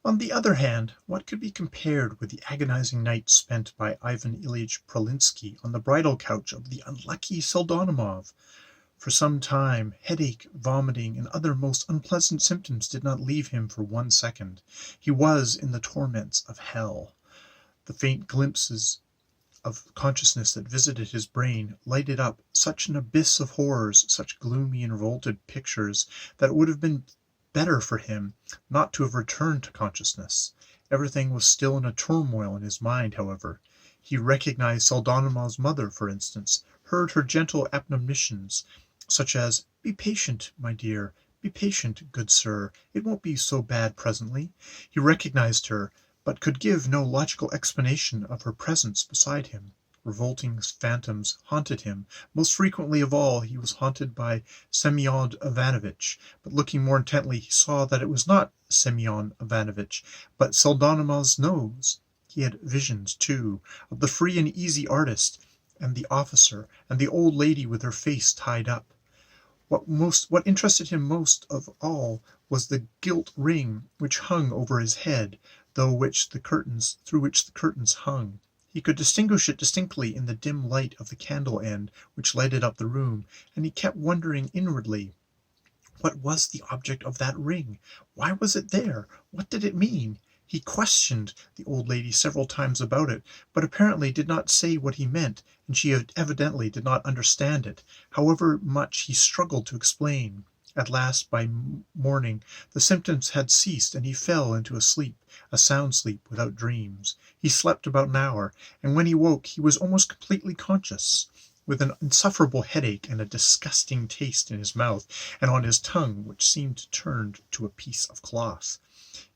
On the other hand, what could be compared with the agonizing night spent by Ivan Ilyich Pralinsky on the bridal couch of the unlucky Pseldonimov? For some time headache, vomiting, and other most unpleasant symptoms did not leave him for 1 second. He was in the torments of hell. The faint glimpses of consciousness that visited his brain lighted up such an abyss of horrors, such gloomy and revolted pictures, that it would have been better for him not to have returned to consciousness. Everything was still in a turmoil in his mind, however. He recognized Pseldonimov's mother, for instance, heard her gentle admonitions, such as, "Be patient, my dear, be patient, good sir, it won't be so bad presently." He recognized her, but could give no logical explanation of her presence beside him. Revolting phantoms haunted him. Most frequently of all he was haunted by Semyon Ivanovitch, but looking more intently he saw that it was not Semyon Ivanovitch, but Pseldonimov's nose. He had visions, too, of the free and easy artist, and the officer, and the old lady with her face tied up. What interested him most of all was the gilt ring which hung over his head, through which the curtains hung. He could distinguish it distinctly in the dim light of the candle end which lighted up the room, and he kept wondering inwardly, what was the object of that ring? Why was it there? What did it mean? He questioned the old lady several times about it, but apparently did not say what he meant, and she evidently did not understand it, however much he struggled to explain. At last, by morning, the symptoms had ceased, and he fell into a sleep, a sound sleep without dreams. He slept about an hour, and when he woke he was almost completely conscious, with an insufferable headache and a disgusting taste in his mouth and on his tongue which seemed turned to a piece of cloth.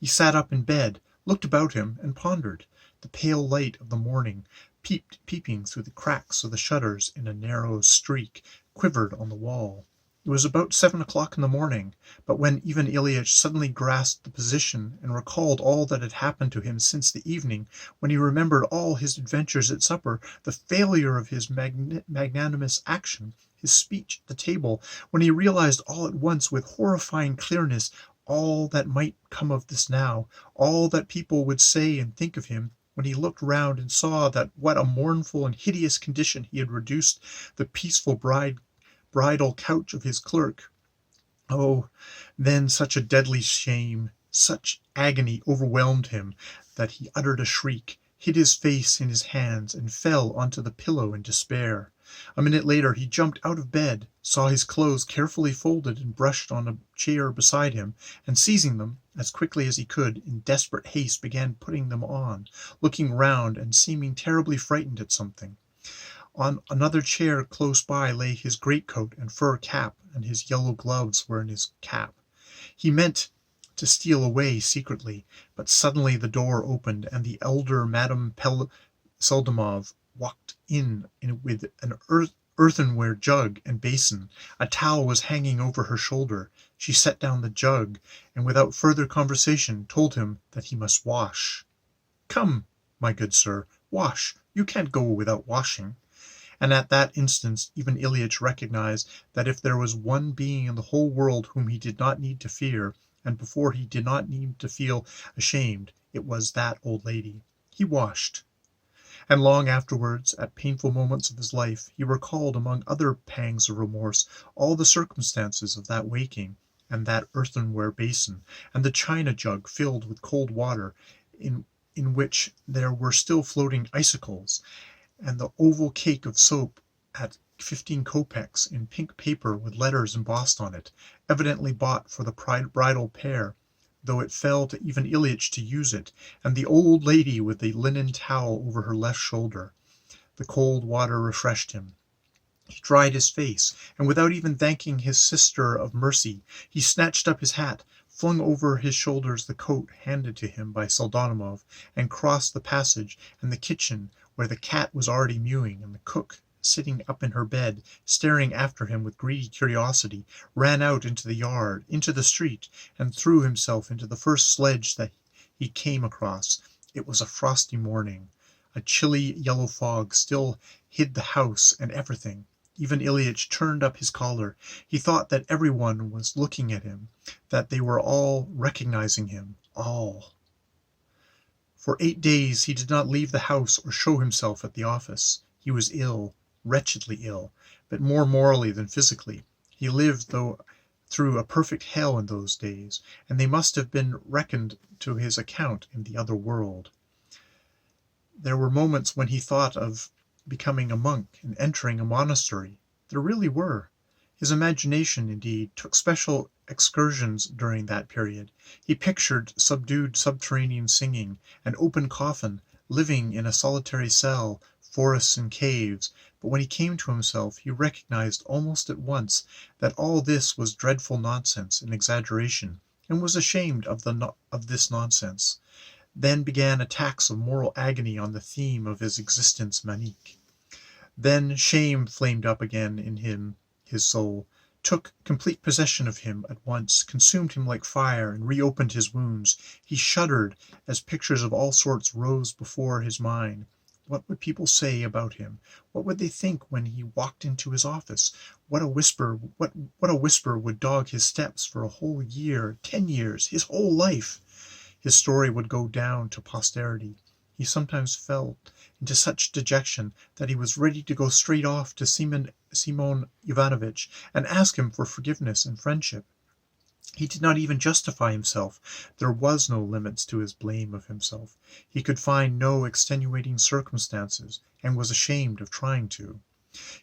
He sat up in bed, looked about him, and pondered. The pale light of the morning, peeping through the cracks of the shutters in a narrow streak, quivered on the wall. It was about 7 o'clock in the morning, but when Ivan Ilyich suddenly grasped the position and recalled all that had happened to him since the evening, when he remembered all his adventures at supper, the failure of his magnanimous action, his speech at the table, when he realized all at once with horrifying clearness all that might come of this now, all that people would say and think of him, when he looked round and saw that what a mournful and hideous condition he had reduced the peaceful bridal couch of his clerk, oh, then such a deadly shame, such agony overwhelmed him that he uttered a shriek, hid his face in his hands, and fell onto the pillow in despair. A minute later he jumped out of bed, saw his clothes carefully folded and brushed on a chair beside him, and seizing them, as quickly as he could, in desperate haste began putting them on, looking round and seeming terribly frightened at something. On another chair close by lay his greatcoat and fur cap, and his yellow gloves were in his cap. He meant to steal away secretly, but suddenly the door opened, and the elder Madame Seldimov walked in with an earthenware jug and basin. A towel was hanging over her shoulder. She set down the jug, and without further conversation told him that he must wash. "Come, my good sir, wash. You can't go without washing." And at that instant Ivan Ilyich recognized that if there was one being in the whole world whom he did not need to fear, and before he did not need to feel ashamed, it was that old lady. He washed. And long afterwards, at painful moments of his life, he recalled among other pangs of remorse all the circumstances of that waking, and that earthenware basin, and the china jug filled with cold water, in which there were still floating icicles, and the oval cake of soap at 15 kopecks in pink paper with letters embossed on it, evidently bought for the bridal pair, though it fell to Ivan Ilyich to use it, and the old lady with the linen towel over her left shoulder. The cold water refreshed him. He dried his face, and without even thanking his sister of mercy, he snatched up his hat, flung over his shoulders the coat handed to him by Pseldonimov, and crossed the passage and the kitchen, where the cat was already mewing, and the cook, sitting up in her bed, staring after him with greedy curiosity, ran out into the yard, into the street, and threw himself into the first sledge that he came across. It was a frosty morning. A chilly yellow fog still hid the house and everything. Ivan Ilyich turned up his collar. He thought that everyone was looking at him, that they were all recognizing him, all. For 8 days he did not leave the house or show himself at the office. He was ill, wretchedly ill, but more morally than physically. He lived through a perfect hell in those days, and they must have been reckoned to his account in the other world. There were moments when he thought of becoming a monk and entering a monastery. There really were. His imagination, indeed, took special excursions during that period. He pictured subdued subterranean singing, an open coffin, living in a solitary cell, forests and caves, but when he came to himself he recognized almost at once that all this was dreadful nonsense and exaggeration, and was ashamed of this nonsense. Then began attacks of moral agony on the theme of his existence manique. Then shame flamed up again in his soul, took complete possession of him at once, consumed him like fire, and reopened his wounds. He shuddered as pictures of all sorts rose before his mind. What would people say about him? What would they think when he walked into his office? What a whisper would dog his steps for a whole year, 10 years, his whole life. His story would go down to posterity. He sometimes fell into such dejection that he was ready to go straight off to Simon Ivanovitch and ask him for forgiveness and friendship. He did not even justify himself. There was no limits to his blame of himself. He could find no extenuating circumstances, and was ashamed of trying to.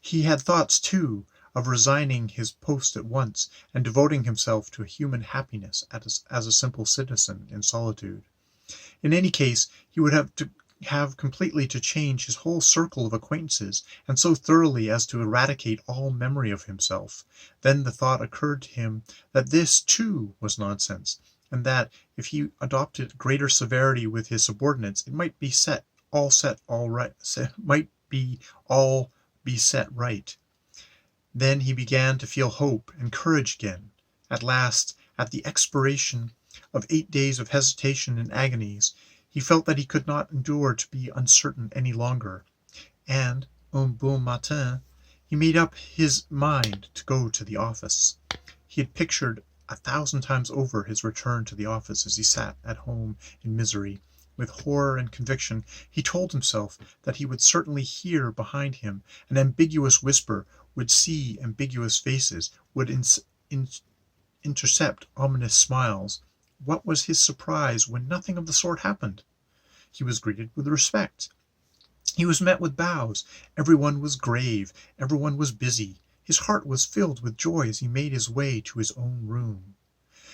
He had thoughts, too, of resigning his post at once, and devoting himself to human happiness as a simple citizen in solitude. In any case, he would have completely to change his whole circle of acquaintances, and so thoroughly as to eradicate all memory of himself. Then the thought occurred to him that this, too, was nonsense, and that, if he adopted greater severity with his subordinates, it might be all be set right. Then he began to feel hope and courage again. At last, at the expiration of 8 days of hesitation and agonies, he felt that he could not endure to be uncertain any longer, and, un bon matin, he made up his mind to go to the office. He had pictured 1,000 times over his return to the office as he sat at home in misery. With horror and conviction, he told himself that he would certainly hear behind him an ambiguous whisper, would see ambiguous faces, would intercept ominous smiles. What was his surprise when nothing of the sort happened? He was greeted with respect. He was met with bows. Everyone was grave. Everyone was busy. His heart was filled with joy as he made his way to his own room.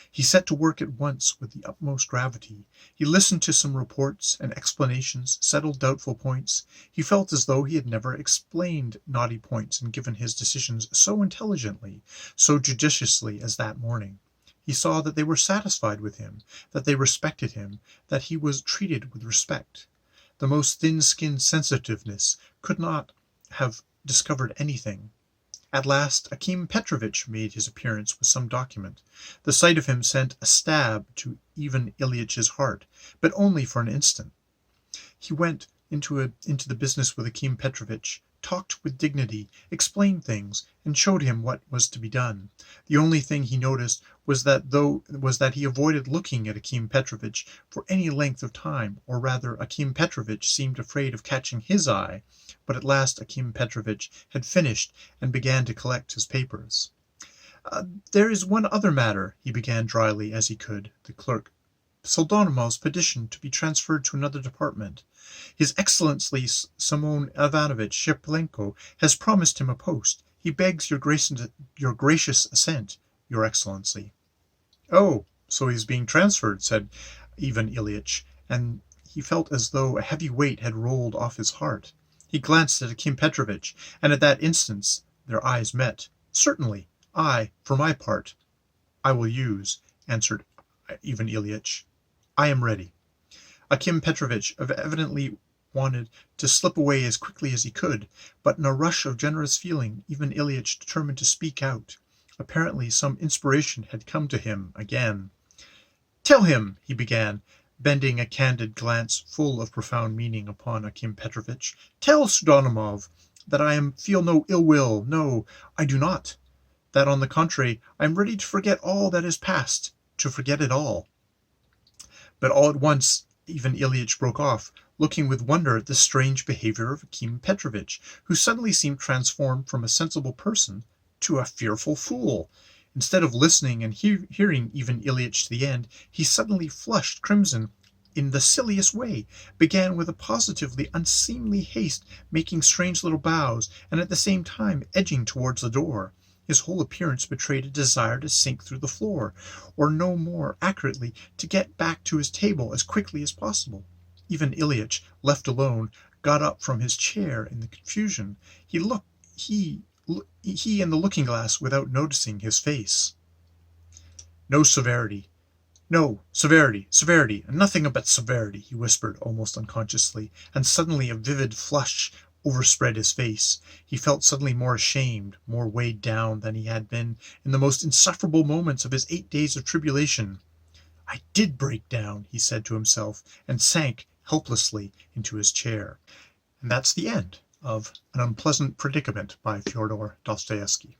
He set to work at once with the utmost gravity. He listened to some reports and explanations, settled doubtful points. He felt as though he had never explained knotty points and given his decisions so intelligently, so judiciously as that morning. He saw that they were satisfied with him, that they respected him, that he was treated with respect. The most thin-skinned sensitiveness could not have discovered anything. At last Akim Petrovitch made his appearance with some document. The sight of him sent a stab to Ivan Ilyitch's heart, but only for an instant. He went into the business with Akim Petrovitch, talked with dignity, explained things, and showed him what was to be done. The only thing he noticed was that he avoided looking at Akim Petrovitch for any length of time, or rather Akim Petrovitch seemed afraid of catching his eye, but at last Akim Petrovitch had finished and began to collect his papers. There is one other matter, he began dryly as he could. The clerk. Pseldonimov's petition to be transferred to another department. His Excellency Simon Ivanovitch Sheplenko has promised him a post. He begs your gracious assent, Your Excellency. Oh, so he is being transferred, said Ivan Ilyitch, and he felt as though a heavy weight had rolled off his heart. He glanced at Akim Petrovitch, and at that instant their eyes met. Certainly, for my part, I will use, answered Ivan Ilyitch. I am ready. Akim Petrovitch evidently wanted to slip away as quickly as he could, but in a rush of generous feeling, Ivan Ilyitch determined to speak out. Apparently some inspiration had come to him again. Tell him, he began, bending a candid glance full of profound meaning upon Akim Petrovitch. Tell Pseldonimov that I feel no ill will. No, I do not. That, on the contrary, I am ready to forget all that is past, to forget it all. But all at once Ivan Ilyitch broke off, looking with wonder at the strange behavior of Akim Petrovitch, who suddenly seemed transformed from a sensible person to a fearful fool. Instead of listening and hearing Ivan Ilyitch to the end, he suddenly flushed crimson in the silliest way, began with a positively unseemly haste, making strange little bows, and at the same time edging towards the door. His whole appearance betrayed a desire to sink through the floor, or no more accurately, to get back to his table as quickly as possible. Ivan Ilyitch, left alone, got up from his chair in the confusion. He in the looking glass without noticing his face. No severity, severity, and nothing but severity, he whispered almost unconsciously, and suddenly a vivid flush overspread his face. He felt suddenly more ashamed, more weighed down than he had been in the most insufferable moments of his 8 days of tribulation. I did break down, he said to himself, and sank helplessly into his chair. And that's the end of An Unpleasant Predicament by Fyodor Dostoevsky.